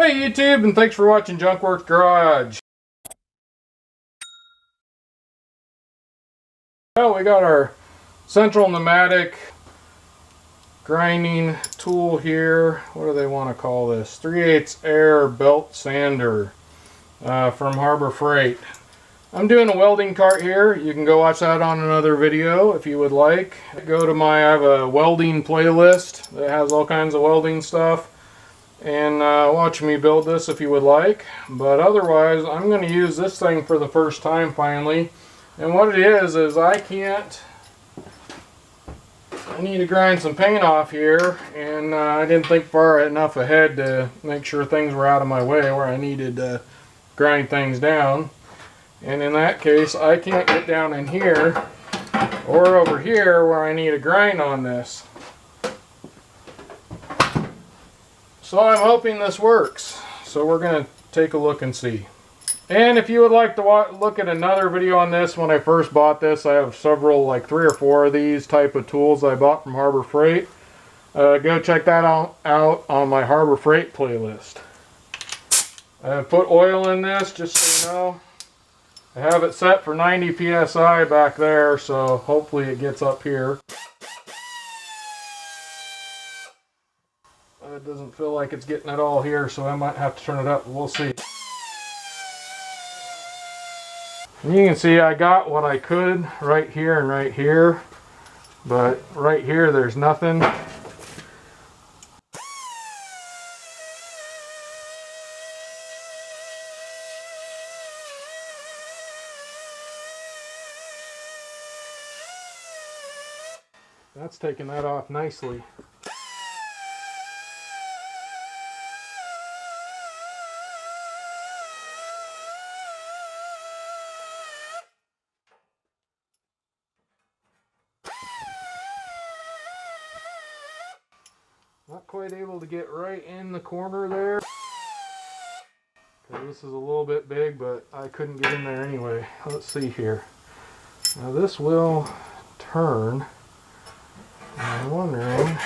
Hey YouTube, and thanks for watching Junkworks Garage. Well, we got our central pneumatic grinding tool here. What do they want to call this? 3/8 air belt sander from Harbor Freight. I'm doing a welding cart here. You can go watch that on another video if you would like. Go to I have a welding playlist that has all kinds of welding stuff. And watch me build this if you would like. But otherwise, I'm going to use this thing for the first time finally. And what it is I need to grind some paint off here. And I didn't think far enough ahead to make sure things were out of my way where I needed to grind things down. And in that case, I can't get down in here or over here where I need a grind on this. So I'm hoping this works. So we're going to take a look and see. And if you would like to look at another video on this, when I first bought this, I have several, like 3 or 4 of these type of tools I bought from Harbor Freight. Go check that out on my Harbor Freight playlist. I have put oil in this, just so you know. I have it set for 90 psi back there, so hopefully it gets up here. It doesn't feel like it's getting it all here, so I might have to turn it up. We'll see. And you can see I got what I could right here and right here, but right here there's nothing. That's taking that off nicely. Not quite able to get right in the corner there, because this is a little bit big, but I couldn't get in there anyway. Let's see here. Now this will turn. I'm wondering.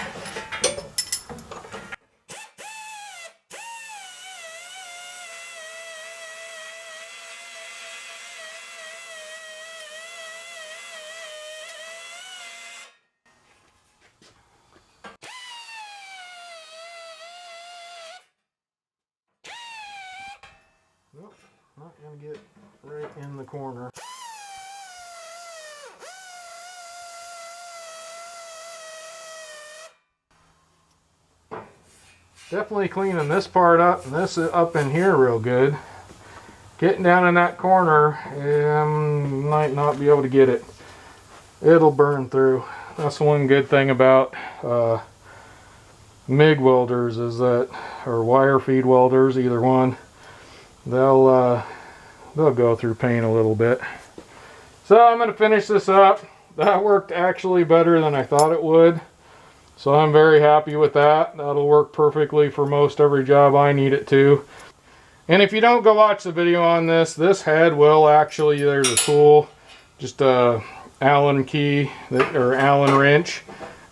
Nope, not going to get right in the corner. Definitely cleaning this part up and this up in here real good. Getting down in that corner, might not be able to get it. It'll burn through. That's one good thing about MIG welders is that, or wire feed welders, either one. They'll go through paint a little bit. So I'm going to finish this up. That worked actually better than I thought it would. So I'm very happy with that. That'll work perfectly for most every job I need it to. And if you don't go watch the video on this, this head will actually, there's a tool, just a Allen key or Allen wrench.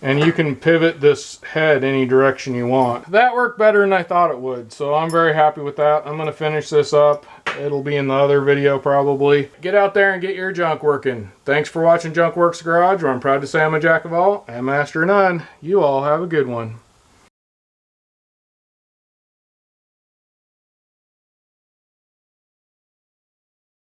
And you can pivot this head any direction you want. That worked better than I thought it would, so I'm very happy with that. I'm going to finish this up. It'll be in the other video probably. Get out there and get your junk working. Thanks for watching Junkworks Garage, where I'm proud to say I'm a jack of all and master of none. You all have a good one.